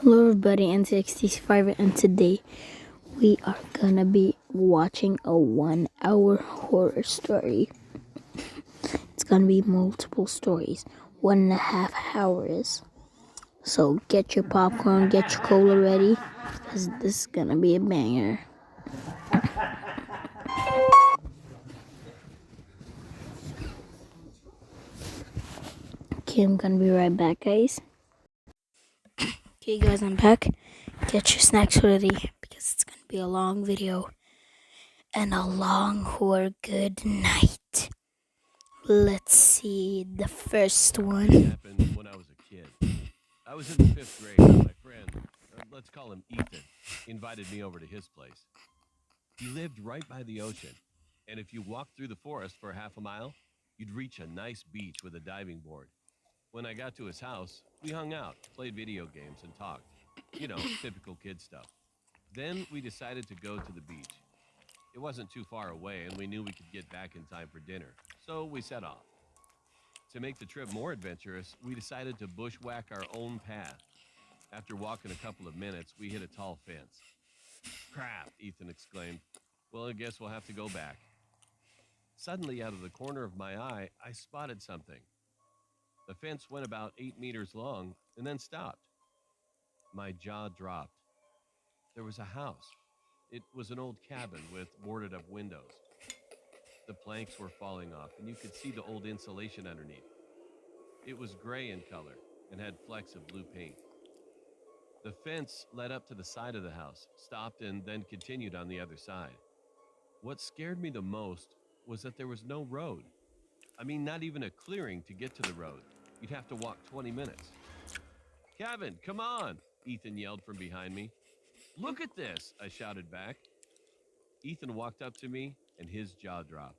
Hello everybody, N65, and today we are gonna be watching a 1 hour horror story. It's gonna be multiple stories, 1.5 hours. So get your popcorn, get your cola ready, because this is gonna be a banger. Okay, I'm gonna be right back, guys. Okay guys, I'm back. Get your snacks ready, because it's gonna be a long video and a long horror good night. Let's see the first one. Happened when I was a kid. I was in the 5th grade when my friend, let's call him Ethan, invited me over to his place. He lived right by the ocean, and if you walked through the forest for half a mile, you'd reach a nice beach with a diving board. When I got to his house, we hung out, played video games, and talked. You know, typical kid stuff. Then we decided to go to the beach. It wasn't too far away, and we knew we could get back in time for dinner, so we set off. To make the trip more adventurous, we decided to bushwhack our own path. After walking a couple of minutes, we hit a tall fence. Crap, Ethan exclaimed. Well, I guess we'll have to go back. Suddenly, out of the corner of my eye, I spotted something. The fence went about 8 meters long and then stopped. My jaw dropped. There was a house. It was an old cabin with boarded up windows. The planks were falling off, and you could see the old insulation underneath. It was gray in color and had flecks of blue paint. The fence led up to the side of the house, stopped, and then continued on the other side. What scared me the most was that there was no road. I mean, not even a clearing to get to the road. You'd have to walk 20 minutes. Kevin, come on, Ethan yelled from behind me. Look at this, I shouted back. Ethan walked up to me, and his jaw dropped.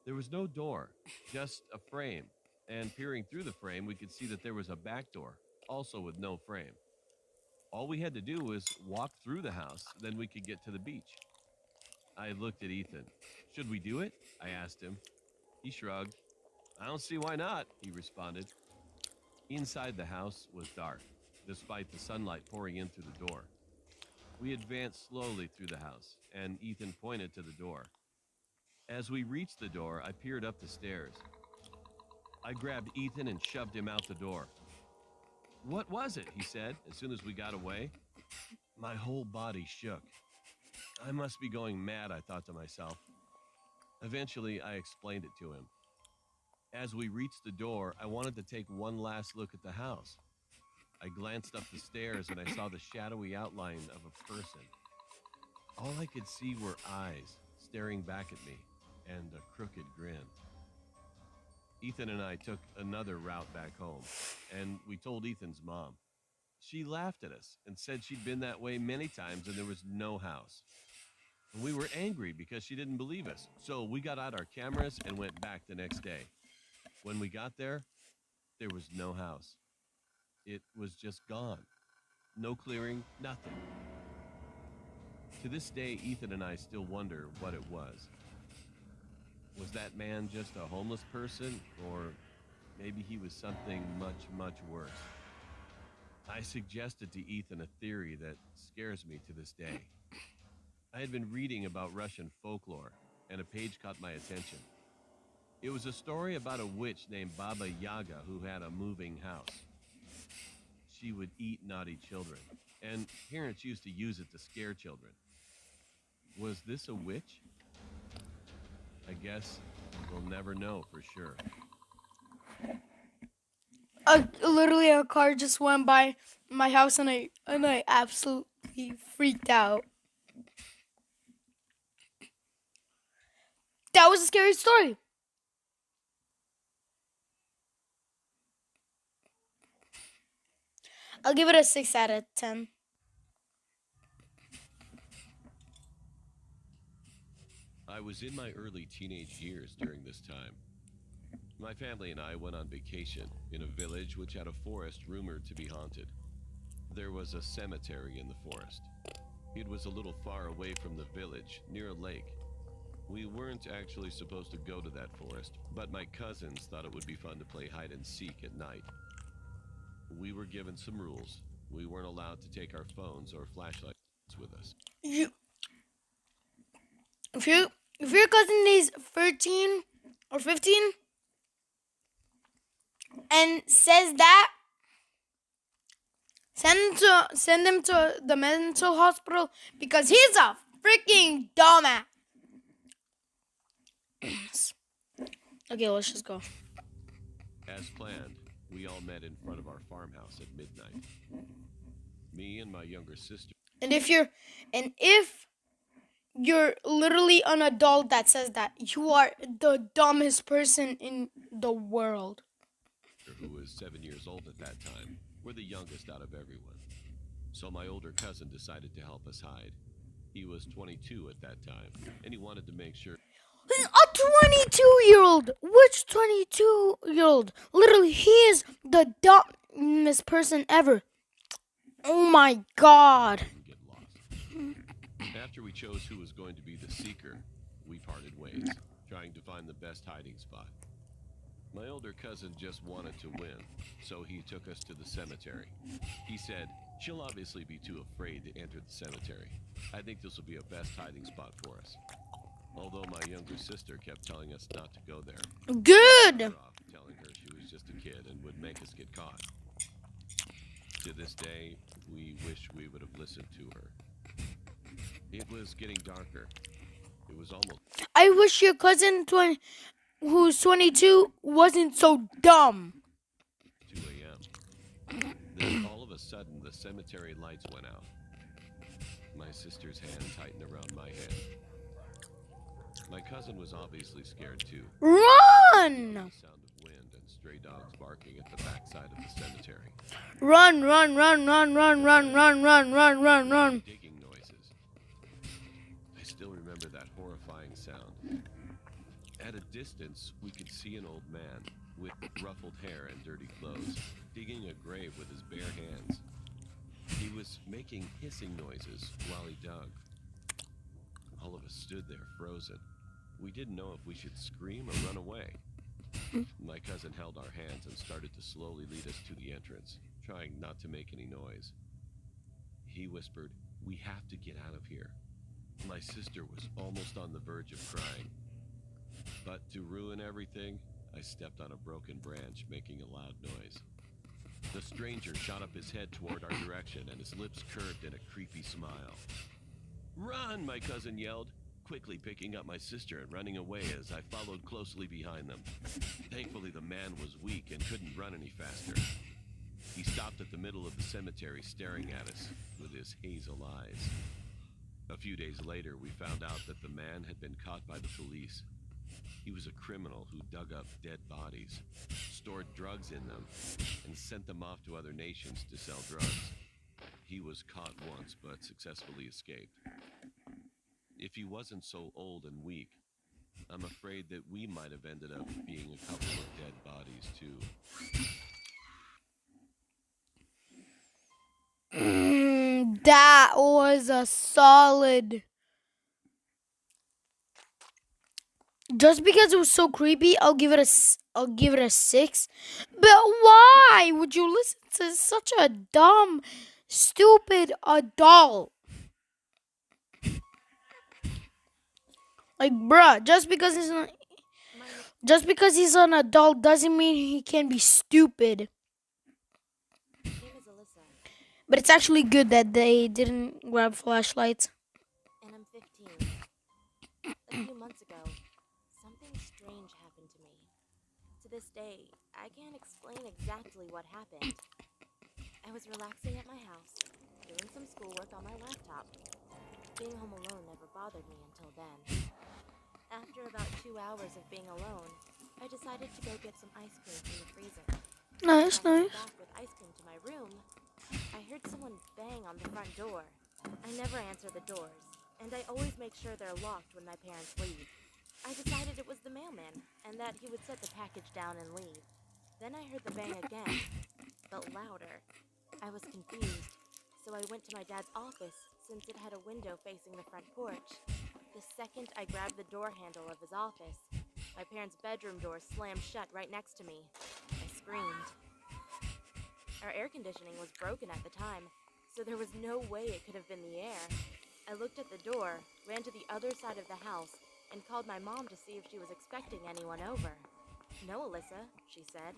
There was no door, just a frame, and peering through the frame, we could see that there was a back door, also with no frame. All we had to do was walk through the house, then we could get to the beach. I looked at Ethan. Should we do it? I asked him. He shrugged. I don't see why not, he responded. Inside the house was dark, despite the sunlight pouring in through the door. We advanced slowly through the house, and Ethan pointed to the door. As we reached the door, I peered up the stairs. I grabbed Ethan and shoved him out the door. What was it? He said, as soon as we got away. My whole body shook. I must be going mad, I thought to myself. Eventually, I explained it to him. As we reached the door, I wanted to take one last look at the house. I glanced up the stairs and I saw the shadowy outline of a person. All I could see were eyes staring back at me and a crooked grin. Ethan and I took another route back home, and we told Ethan's mom. She laughed at us and said she'd been that way many times and there was no house. And we were angry because she didn't believe us, so we got out our cameras and went back the next day. When we got there was no house. It was just gone. No clearing, nothing. To this day, Ethan and I still wonder what it was. Was that man just a homeless person, or maybe he was something much, much worse? I suggested to Ethan a theory that scares me to this day. I had been reading about Russian folklore, and a page caught my attention. It was a story about a witch named Baba Yaga who had a moving house. She would eat naughty children, and parents used to use it to scare children. Was this a witch? I guess we'll never know for sure. Literally, a car just went by my house, and I absolutely freaked out. That was a scary story. I'll give it a 6 out of 10. I was in my early teenage years during this time. My family and I went on vacation in a village which had a forest rumored to be haunted. There was a cemetery in the forest. It was a little far away from the village, near a lake. We weren't actually supposed to go to that forest, but my cousins thought it would be fun to play hide and seek at night. We were given some rules. We weren't allowed to take our phones or flashlights with us. You, if your cousin is 13 or 15 and says that, send him to the mental hospital because he's a freaking dumbass. Okay, let's just go. As planned, we all met in front of our farmhouse at midnight. Me and my younger sister, And if you're literally an adult that says that, you are the dumbest person in the world. who was 7 years old at that time, were the youngest out of everyone. So my older cousin decided to help us hide. He was 22 at that time, and he wanted to make sure. A 22-year-old? Which 22-year-old? Literally, he is the dumbest person ever. Oh my god. Didn't get lost. After we chose who was going to be the seeker, we parted ways, trying to find the best hiding spot. My older cousin just wanted to win, so he took us to the cemetery. He said, "She'll obviously be too afraid to enter the cemetery. I think this will be a best hiding spot for us." Although my younger sister kept telling us not to go there. Good. Off, telling her she was just a kid and would make us get caught. To this day, we wish we would have listened to her. It was getting darker. It was almost I wish your cousin who's 22 wasn't so dumb. 2 a.m. Then all of a sudden, the cemetery lights went out. My sister's hand tightened around my hand. My cousin was obviously scared too. Run! The sound of wind and stray dogs barking at the backside of the cemetery. Run, run, run, run, run, run, run, run, run, run, run. Digging noises. I still remember that horrifying sound. At a distance, we could see an old man with ruffled hair and dirty clothes, digging a grave with his bare hands. He was making hissing noises while he dug. All of us stood there frozen. We didn't know if we should scream or run away. My cousin held our hands and started to slowly lead us to the entrance, trying not to make any noise. He whispered, "We have to get out of here." My sister was almost on the verge of crying. But to ruin everything, I stepped on a broken branch, making a loud noise. The stranger shot up his head toward our direction, and his lips curved in a creepy smile. "Run!" my cousin yelled, quickly picking up my sister and running away as I followed closely behind them. Thankfully, the man was weak and couldn't run any faster. He stopped at the middle of the cemetery staring at us with his hazel eyes. A few days later, we found out that the man had been caught by the police. He was a criminal who dug up dead bodies, stored drugs in them, and sent them off to other nations to sell drugs. He was caught once, but successfully escaped. If he wasn't so old and weak, I'm afraid that we might have ended up being a couple of dead bodies, too. That was a solid. Just because it was so creepy, I'll give it a 6. But why would you listen to such a dumb, stupid adult? Like, bruh, just because he's an adult doesn't mean he can be stupid. But it's actually good that they didn't grab flashlights. And I'm 15. A few months ago, something strange happened to me. To this day, I can't explain exactly what happened. I was relaxing at my house, doing some schoolwork on my laptop. Being home alone never bothered me until then. After about 2 hours of being alone, I decided to go get some ice cream from the freezer. Nice, When I nice. went back with ice cream to my room, I heard someone bang on the front door. I never answer the doors, and I always make sure they're locked when my parents leave. I decided it was the mailman, and that he would set the package down and leave. Then I heard the bang again, but louder. I was confused, so I went to my dad's office since it had a window facing the front porch. The second I grabbed the door handle of his office, my parents' bedroom door slammed shut right next to me. I screamed. Our air conditioning was broken at the time, so there was no way it could have been the air. I looked at the door, ran to the other side of the house, and called my mom to see if she was expecting anyone over. "No, Alyssa," she said.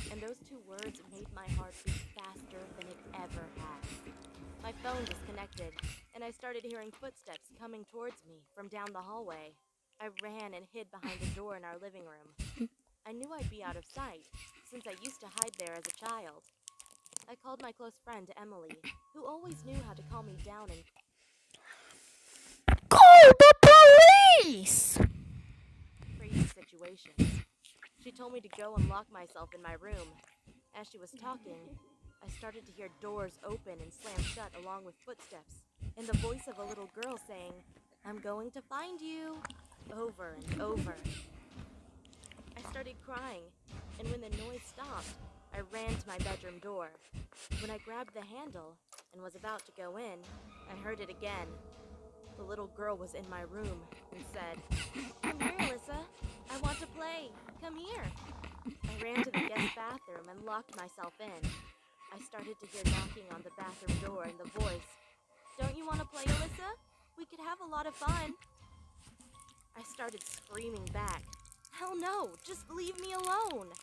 And those two words made my heart beat faster than it ever has. My phone disconnected, and I started hearing footsteps coming towards me from down the hallway. I ran and hid behind a door in our living room. I knew I'd be out of sight, since I used to hide there as a child. I called my close friend Emily, who always knew how to calm me down in Call the police! crazy situations. She told me to go and lock myself in my room. As she was talking, I started to hear doors open and slam shut along with footsteps, and the voice of a little girl saying, "I'm going to find you," over and over. I started crying, and when the noise stopped, I ran to my bedroom door. When I grabbed the handle and was about to go in, I heard it again. The little girl was in my room and said, "Come here, Alyssa. I want to play. Come here." I ran to the guest bathroom and locked myself in. I started to hear knocking on the bathroom door and the voice, "Don't you want to play, Alyssa? We could have a lot of fun." I started screaming back, "Hell no, just leave me alone."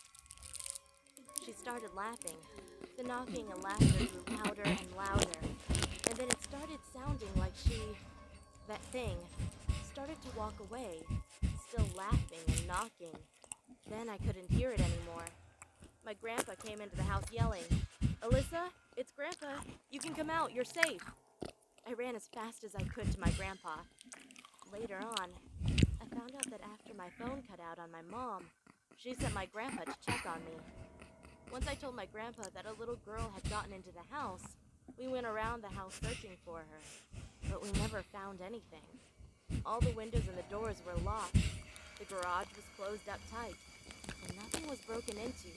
She started laughing. The knocking and laughter grew louder and louder. And then it started sounding like that thing, started to walk away, still laughing and knocking. Then I couldn't hear it anymore. My grandpa came into the house yelling, "Alyssa, it's Grandpa. You can come out. You're safe." I ran as fast as I could to my grandpa. Later on, I found out that after my phone cut out on my mom, she sent my grandpa to check on me. Once I told my grandpa that a little girl had gotten into the house, we went around the house searching for her, but we never found anything. All the windows and the doors were locked. The garage was closed up tight, and nothing was broken into.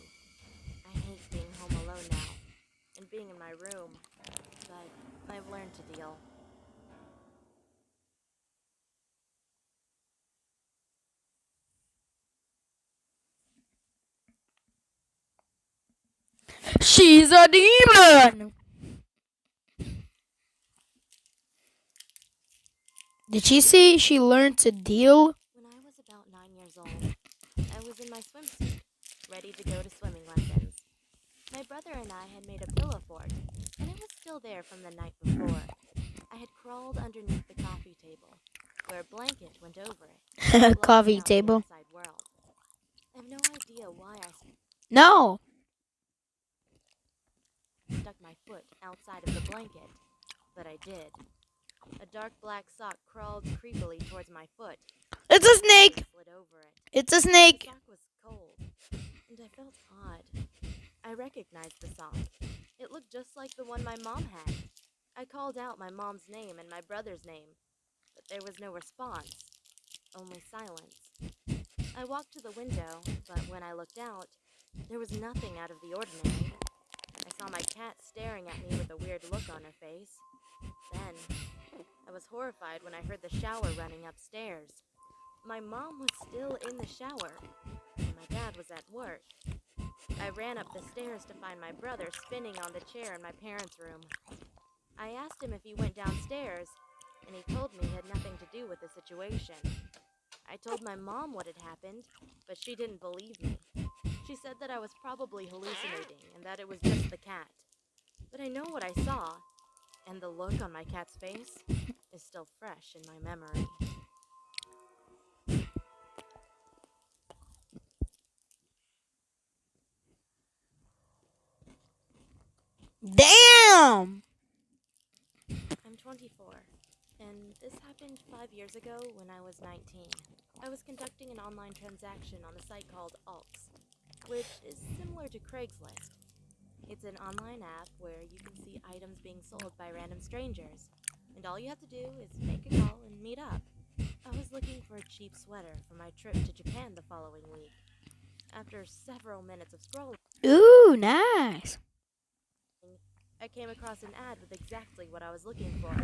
I hate being home alone now, and being in my room, but I've learned to deal. She's a demon! Did she say she learned to deal? When I was about 9 years old, I was in my swimsuit, ready to go to swimming lessons. My brother and I had made a pillow fort, and it was still there from the night before. I had crawled underneath the coffee table, where a blanket went over it, blocking Coffee out the table. outside world. I have no idea why I No. stuck my foot outside of the blanket, but I did. A dark black sock crawled creepily towards my foot. It's a snake! I slid over it. It's a The snake! sock was cold, and I felt odd. I recognized the sock. It looked just like the one my mom had. I called out my mom's name and my brother's name, but there was no response, only silence. I walked to the window, but when I looked out, there was nothing out of the ordinary. I saw my cat staring at me with a weird look on her face. Then, I was horrified when I heard the shower running upstairs. My mom was still in the shower, and my dad was at work. I ran up the stairs to find my brother spinning on the chair in my parents' room. I asked him if he went downstairs, and he told me it had nothing to do with the situation. I told my mom what had happened, but she didn't believe me. She said that I was probably hallucinating and that it was just the cat. But I know what I saw, and the look on my cat's face is still fresh in my memory. Damn! I'm 24, and this happened 5 years ago when I was 19. I was conducting an online transaction on a site called Alks, which is similar to Craigslist. It's an online app where you can see items being sold by random strangers, and all you have to do is make a call and meet up. I was looking for a cheap sweater for my trip to Japan the following week. After several minutes of scrolling, Ooh, nice. I came across an ad with exactly what I was looking for.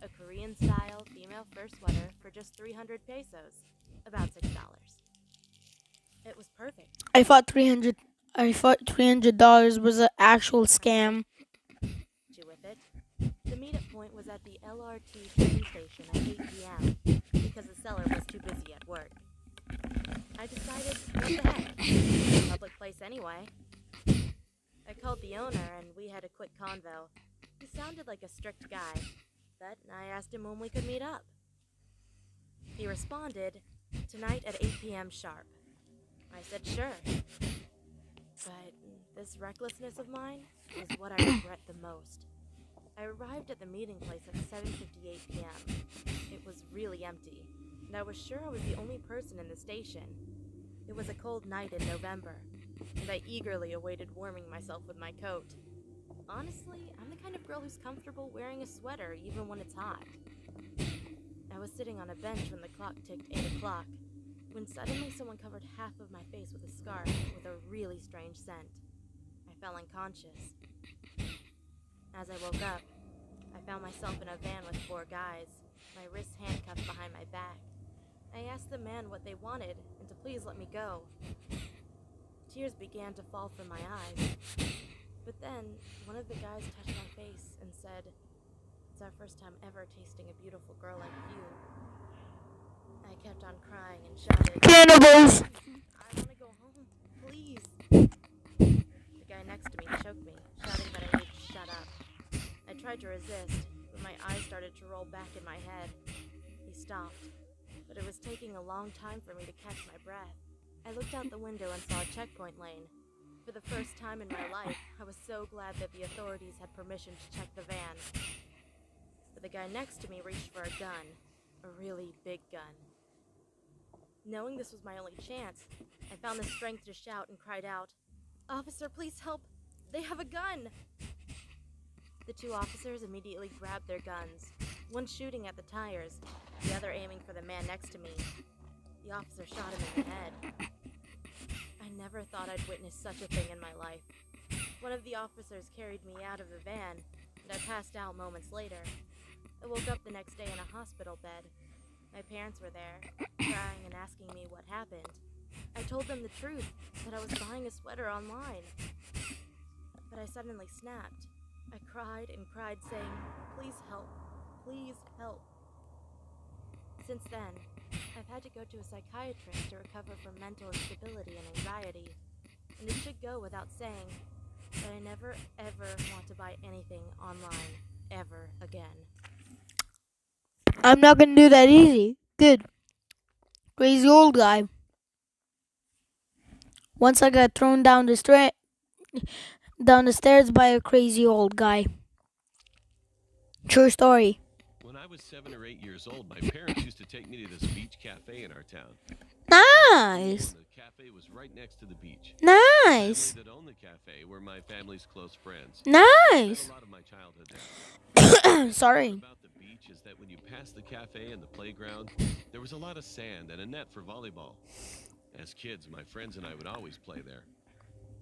A Korean-style female fur sweater for just 300 pesos, about $6. It was perfect. I thought 300. I thought $300 was an actual scam. You with it? The meetup point was at the LRT train station at 8 p.m. because the seller was too busy at work. I decided, what the heck? It's a public place anyway. I called the owner and we had a quick convo. He sounded like a strict guy, but I asked him when we could meet up. He responded, tonight at 8 p.m. sharp. I said sure. But this recklessness of mine is what I regret the most. I arrived at the meeting place at 7:58 p.m. It was really empty, and I was sure I was the only person in the station. It was a cold night in November, and I eagerly awaited warming myself with my coat. Honestly, I'm the kind of girl who's comfortable wearing a sweater even when it's hot. I was sitting on a bench when the clock ticked 8 o'clock, when suddenly someone covered half of my face with a scarf with a really strange scent. I fell unconscious. As I woke up, I found myself in a van with 4 guys, my wrists handcuffed behind my back. I asked the man what they wanted and to please let me go. Tears began to fall from my eyes. But then, one of the guys touched my face and said, "It's our first time ever tasting a beautiful girl like you." I kept on crying and shouting, Cannibals! "I want to go home, please." The guy next to me choked me, shouting that I needed to shut up. I tried to resist, but my eyes started to roll back in my head. He stopped, but it was taking a long time for me to catch my breath. I looked out the window and saw a checkpoint lane. For the first time in my life, I was so glad that the authorities had permission to check the van. But the guy next to me reached for a gun, a really big gun. Knowing this was my only chance, I found the strength to shout and cried out, "Officer, please help! They have a gun!" The 2 officers immediately grabbed their guns, one shooting at the tires, the other aiming for the man next to me. The officer shot him in the head. I never thought I'd witness such a thing in my life. One of the officers carried me out of the van, and I passed out moments later. I woke up the next day in a hospital bed. My parents were there, crying and asking me what happened. I told them the truth, that I was buying a sweater online. But I suddenly snapped. I cried and cried, saying, "Please help, please help." Since then, I've had to go to a psychiatrist to recover from mental instability and anxiety. And it should go without saying that I never ever want to buy anything online ever again. I'm not gonna do that easy. Good. Crazy old guy. Once I got thrown down the stairs by a crazy old guy. True story. When I was 7 or 8 years old, my parents used to take me to this beach cafe in our town. Nice. And the cafe was right next to the beach. Nice. The family that owned the cafe were my family's close friends. Nice. Spent a lot of my childhood there. Sorry. About the beach is that when you pass the cafe and the playground, there was a lot of sand and a net for volleyball. As kids, my friends and I would always play there.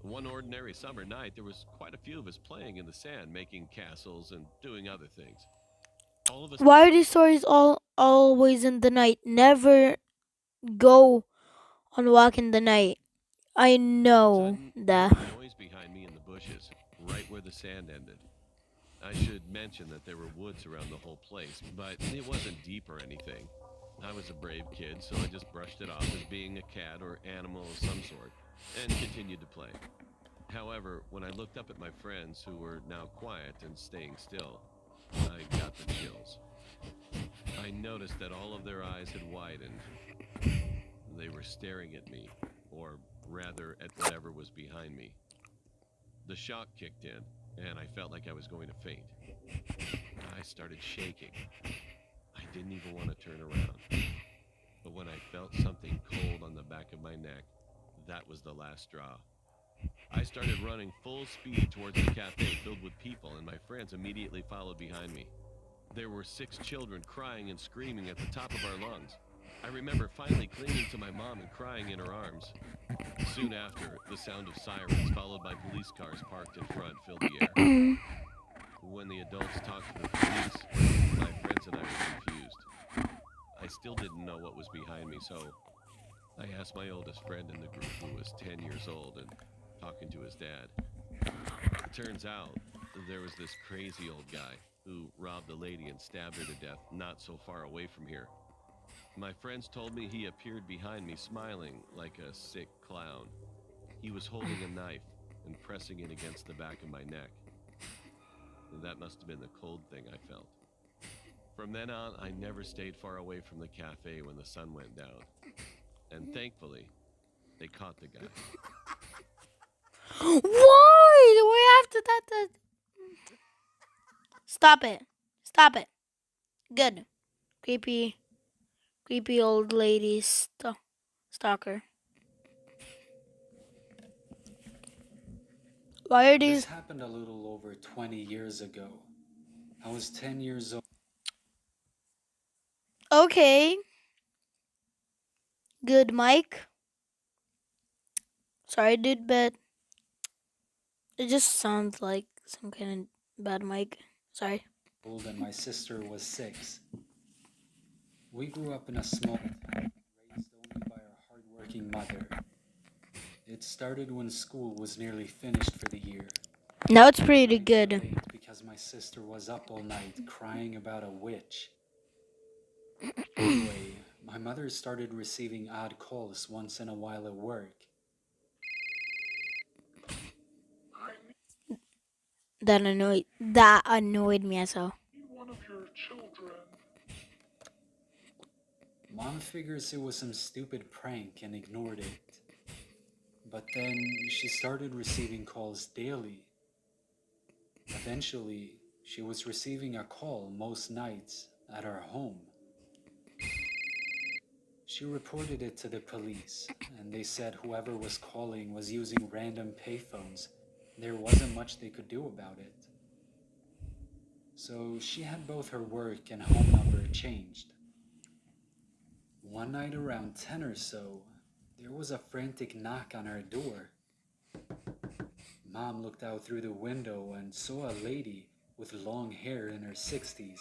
One ordinary summer night, there was quite a few of us playing in the sand, making castles and doing other things. All of us. Why are these stories always in the night? Never go on walk in the night. I know that. There was a noise behind me in the bushes, right where the sand ended. I should mention that there were woods around the whole place, but it wasn't deep or anything. I was a brave kid, so I just brushed it off as being a cat or animal of some sort, and continued to play. However, when I looked up at my friends, who were now quiet and staying still, I got the chills. I noticed that all of their eyes had widened. They were staring at me, or rather at whatever was behind me. The shock kicked in, and I felt like I was going to faint. I started shaking. I didn't even want to turn around. But when I felt something cold on the back of my neck, that was the last straw. I started running full speed towards the cafe filled with people, and my friends immediately followed behind me. There were 6 children crying and screaming at the top of our lungs. I remember finally clinging to my mom and crying in her arms. Soon after, the sound of sirens, followed by police cars parked in front, filled the air. When the adults talked to the police, my friends and I were confused. I still didn't know what was behind me, so I asked my oldest friend in the group, who was 10 years old, and talking to his dad. It turns out there was this crazy old guy who robbed a lady and stabbed her to death not so far away from here. My friends told me he appeared behind me smiling like a sick clown. He was holding a knife and pressing it against the back of my neck. That must have been the cold thing I felt. From then on, I never stayed far away from the cafe when the sun went down. And thankfully, they caught the guy. Why do we have to that? Stop it. Stop it. Good. Creepy old lady stalker. Why are This these? happened a little over 20 years ago. I was 10 years old. Okay. Good, Mike. Sorry, dude, but it just sounds like some kind of bad mic. Sorry. And my sister was 6. We grew up in a small town, raised only by our hardworking mother. It started when school was nearly finished for the year. Now it's pretty Nights were good. late because my sister was up all night crying about a witch. Anyway, my mother started receiving odd calls once in a while at work. That annoyed me as hell. One of your children. Mom figures it was some stupid prank and ignored it. But then she started receiving calls daily. Eventually, she was receiving a call most nights at our home. She reported it to the police, and they said whoever was calling was using random payphones. There wasn't much they could do about it. So she had both her work and home number changed. One night around 10 or so, there was a frantic knock on our door. Mom looked out through the window and saw a lady with long hair in her 60s.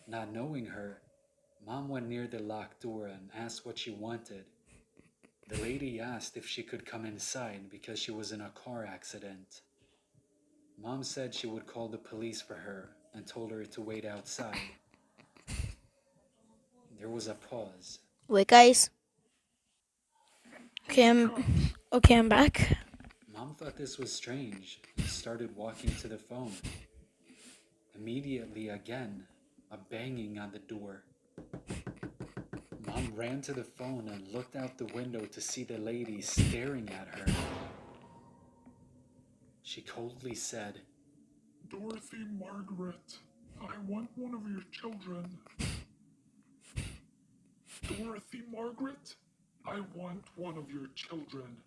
Not knowing her, Mom went near the locked door and asked what she wanted. The lady asked if she could come inside because she was in a car accident. Mom said she would call the police for her and told her to wait outside. There was a pause. Wait, guys. Okay, I'm back. Mom thought this was strange and started walking to the phone. Immediately again, a banging on the door. Mom ran to the phone and looked out the window to see the lady staring at her. She coldly said, Dorothy Margaret, I want one of your children. Dorothy Margaret, I want one of your children.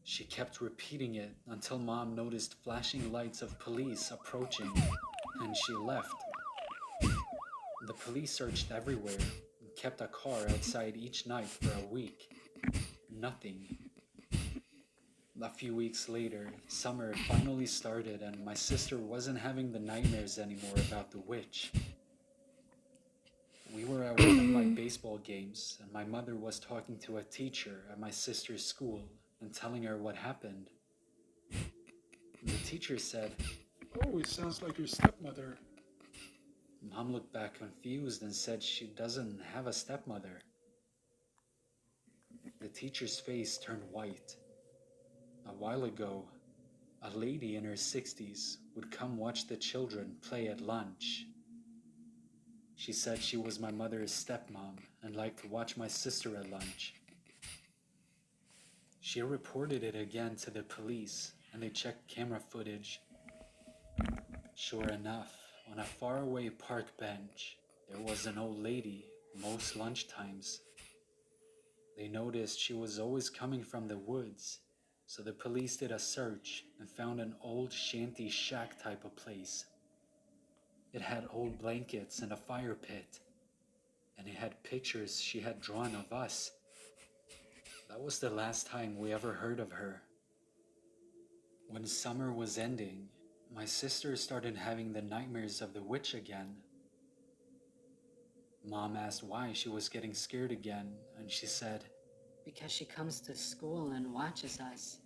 She kept repeating it until Mom noticed flashing lights of police approaching, and she left. The police searched everywhere and kept a car outside each night for a week. Nothing. A few weeks later, summer finally started and my sister wasn't having the nightmares anymore about the witch. We were at one of my baseball games and my mother was talking to a teacher at my sister's school and telling her what happened. The teacher said, Oh, it sounds like your stepmother. Mom looked back confused and said she doesn't have a stepmother. The teacher's face turned white. A while ago, a lady in her 60s would come watch the children play at lunch. She said she was my mother's stepmom and liked to watch my sister at lunch. She reported it again to the police and they checked camera footage. Sure enough, on a faraway park bench, there was an old lady most lunchtimes. They noticed she was always coming from the woods, so the police did a search and found an old shanty shack type of place. It had old blankets and a fire pit, and it had pictures she had drawn of us. That was the last time we ever heard of her. When summer was ending, my sister started having the nightmares of the witch again. Mom asked why she was getting scared again, and she said, Because she comes to school and watches us.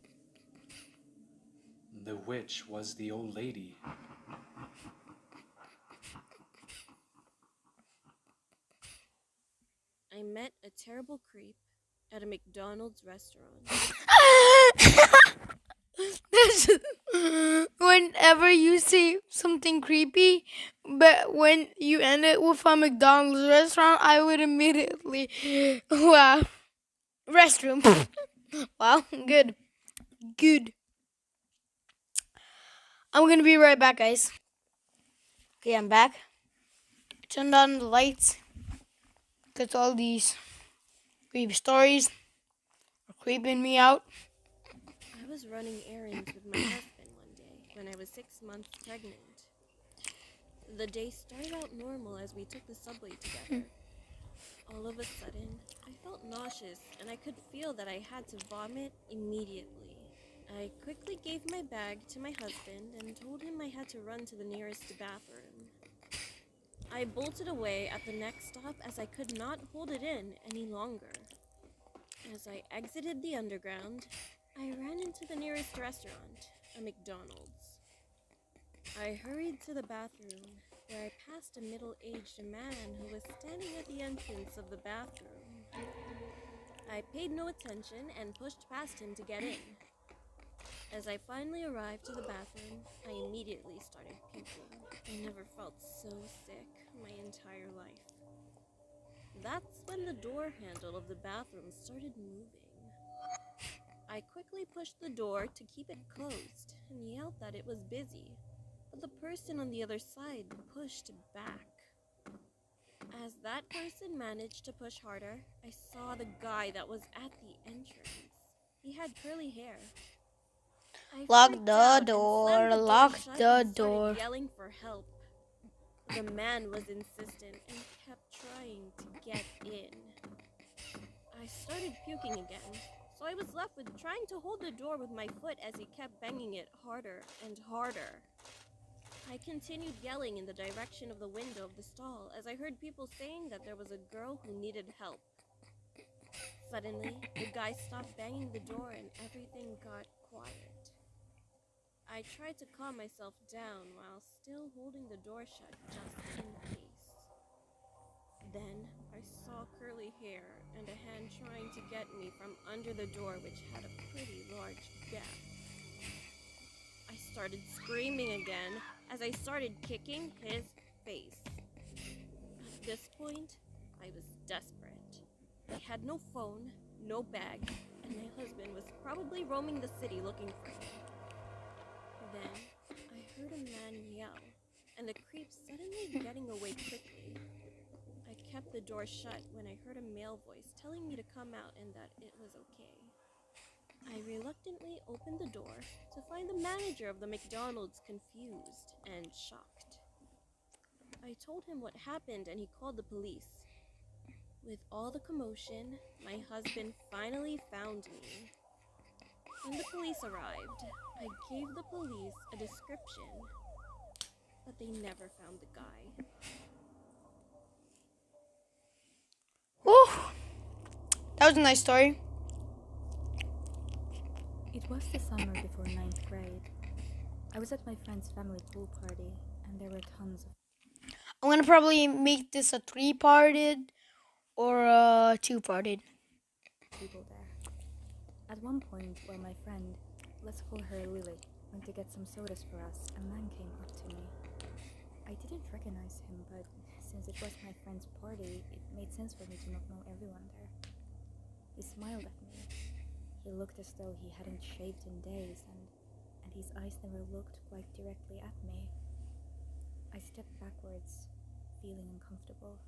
The witch was the old lady. I met a terrible creep at a McDonald's restaurant. Whenever you see something creepy, but when you end it with a McDonald's restaurant, I would immediately, wow, restroom. Wow, good, good. I'm gonna be right back, guys. Okay, I'm back. Turned on the lights because all these creepy stories are creeping me out. I was running errands with my husband one day when I was 6 months pregnant. The day started out normal as we took the subway together. All of a sudden, I felt nauseous and I could feel that I had to vomit immediately. I quickly gave my bag to my husband and told him I had to run to the nearest bathroom. I bolted away at the next stop as I could not hold it in any longer. As I exited the underground, I ran into the nearest restaurant, a McDonald's. I hurried to the bathroom, where I passed a middle-aged man who was standing at the entrance of the bathroom. I paid no attention and pushed past him to get in. As I finally arrived to the bathroom, I immediately started puking. I never felt so sick my entire life. That's when the door handle of the bathroom started moving. I quickly pushed the door to keep it closed and yelled that it was busy, but the person on the other side pushed back. As that person managed to push harder, I saw the guy that was at the entrance. He had curly hair. I Lock freaked the out and door, slammed the door lock shut the and started door. yelling for help. The man was insistent and kept trying to get in. I started puking again, so I was left with trying to hold the door with my foot as he kept banging it harder and harder. I continued yelling in the direction of the window of the stall as I heard people saying that there was a girl who needed help. Suddenly, the guy stopped banging the door and everything got quiet. I tried to calm myself down while still holding the door shut just in case. Then I saw curly hair and a hand trying to get me from under the door, which had a pretty large gap. I started screaming again as I started kicking his face. At this point, I was desperate. I had no phone, no bag, and my husband was probably roaming the city looking for me. Then I heard a man yell, and the creep suddenly getting away quickly. I kept the door shut when I heard a male voice telling me to come out and that it was okay. I reluctantly opened the door to find the manager of the McDonald's confused and shocked. I told him what happened and he called the police. With all the commotion, my husband finally found me. When the police arrived, I gave the police a description, but they never found the guy. Whew. That was a nice story. It was the summer before 9th grade. I was at my friend's family pool party, and there were tons of I'm gonna probably make this a 3-parted or a 2-parted. people there. At one point, while my friend, let's call her Lily, went to get some sodas for us, a man came up to me. I didn't recognize him, but since it was my friend's party, it made sense for me to not know everyone there. He smiled at me. He looked as though he hadn't shaved in days, and his eyes never looked quite directly at me. I stepped backwards, feeling uncomfortable.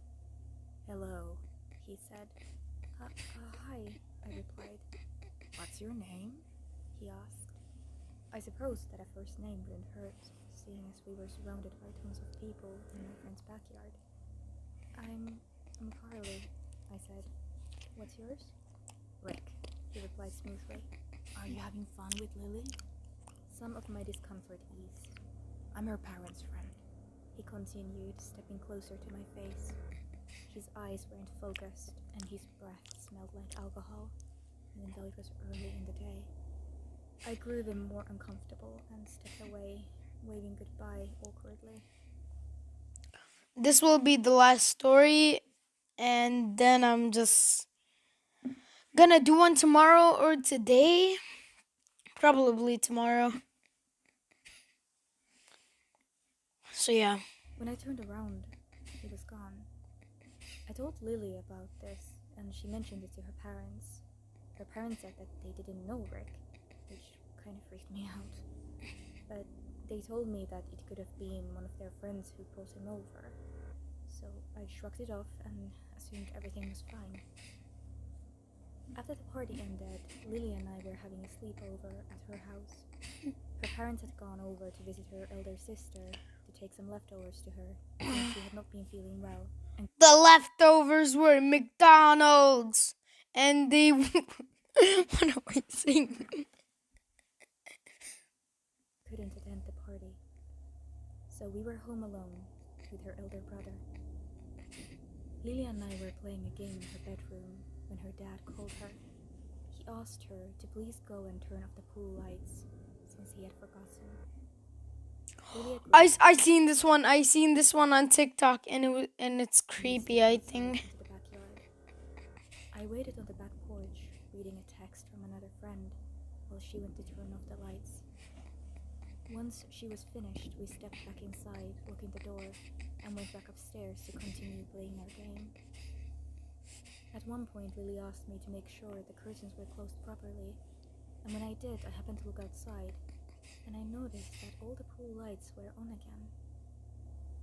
"Hello," he said. Hi," I replied. "What's your name?" he asked. I supposed that a first name wouldn't hurt, seeing as we were surrounded by tons of people in my friend's backyard. I'm Carly," I said. "What's yours?" "Rick," he replied smoothly. "Are you having fun with Lily?" Some of my discomfort eased. "I'm her parents' friend," he continued, stepping closer to my face. His eyes weren't focused, and his breath smelled like alcohol, even though it was early in the day. I grew even more uncomfortable and stepped away, waving goodbye awkwardly. This will be the last story, and then I'm just gonna do one tomorrow or today. Probably tomorrow. So yeah. When I turned around, he was gone. I told Lily about this, and she mentioned it to her parents. Her parents said that they didn't know Rick, which kind of freaked me out. But they told me that it could have been one of their friends who brought him over. So I shrugged it off and assumed everything was fine. After the party ended, Lily and I were having a sleepover at her house. Her parents had gone over to visit her elder sister to take some leftovers to her, since she had not been feeling well and The leftovers were McDonald's, and they. What am I saying? couldn't attend the party. So we were home alone with her elder brother. Lily and I were playing a game in her bedroom when her dad called her. He asked her to please go and turn off the pool lights, since he had forgotten. Lily agreed. I seen this one. I seen this one on TikTok, and it's We creepy. stepped I outside think. into the backyard. I waited on the back porch, reading a text from another friend, while she went to turn off the lights. Once she was finished, we stepped back inside, locking the door, and went back upstairs to continue playing our game. At one point, Lily asked me to make sure the curtains were closed properly, and when I did, I happened to look outside, and I noticed that all the pool lights were on again.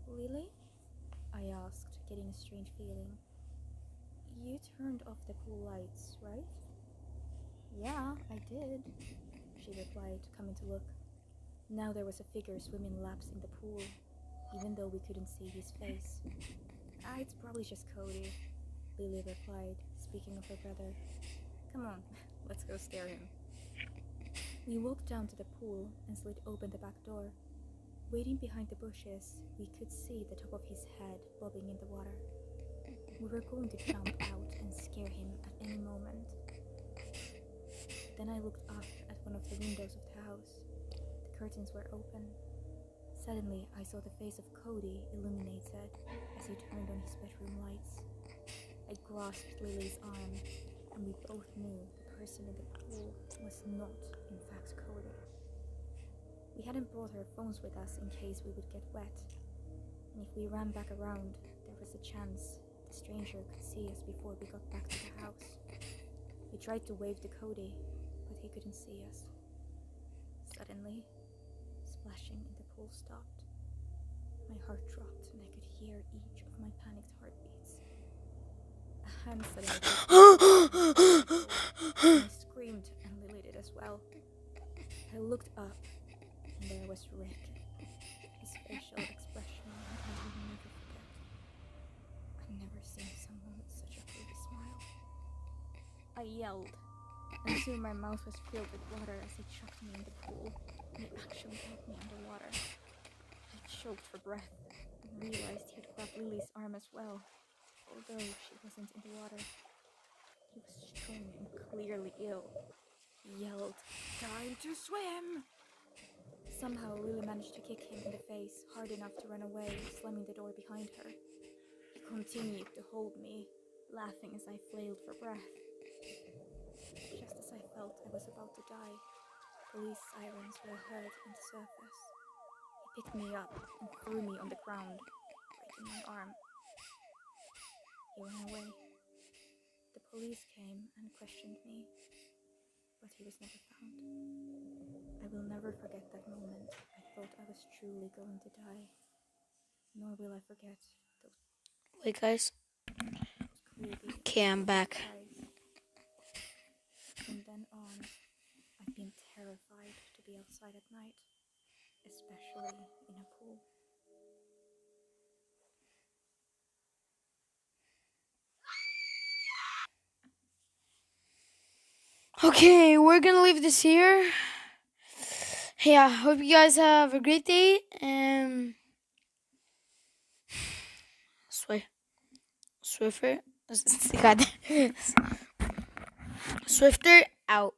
Lily? I asked, getting a strange feeling. You turned off the pool lights, right? Yeah, I did, she replied, coming to look. Now there was a figure swimming laps in the pool, even though we couldn't see his face. It's probably just Cody, Lily replied, speaking of her brother. Come on, let's go stare him. We walked down to the pool and slid open the back door. Waiting behind the bushes, we could see the top of his head bobbing in the water. We were going to jump out and scare him at any moment. Then I looked up at one of the windows of the house. The curtains were open. Suddenly, I saw the face of Cody illuminated as he turned on his bedroom lights. I grasped Lily's arm, and we both knew the person in the pool was not, in fact, Cody. We hadn't brought our phones with us in case we would get wet, and if we ran back around, there was a chance the stranger could see us before we got back to the house. We tried to wave to Cody, but he couldn't see us. Suddenly, splashing in the pool stopped. My heart dropped and I could hear each of my panicked heartbeats. A hand suddenly and I screamed, and Lily did as well. I looked up, and there was Rick. His facial expression I will never forget. I've never seen someone with such a pretty smile. I yelled, and soon my mouth was filled with water as he chucked me in the pool, and he actually held me underwater. I choked for breath and realized he had grabbed Lily's arm as well, although she wasn't in the water. He was strong and clearly ill. He yelled, "Time to swim!" Somehow Lily managed to kick him in the face hard enough to run away, slamming the door behind her. He continued to hold me, laughing as I flailed for breath. Just as I felt I was about to die, police sirens were heard on the surface. He picked me up and threw me on the ground, breaking my arm. He ran away. The police came and questioned me, but he was never found. I will never forget that moment. I thought I was truly going to die. Nor will I forget those Wait, guys. creepy Okay, I'm back. eyes. From then on, I've been terrified to be outside at night, especially in a pool. Okay, we're gonna leave this here. Yeah, hope you guys have a great day, and Swifter, God, Swifter out.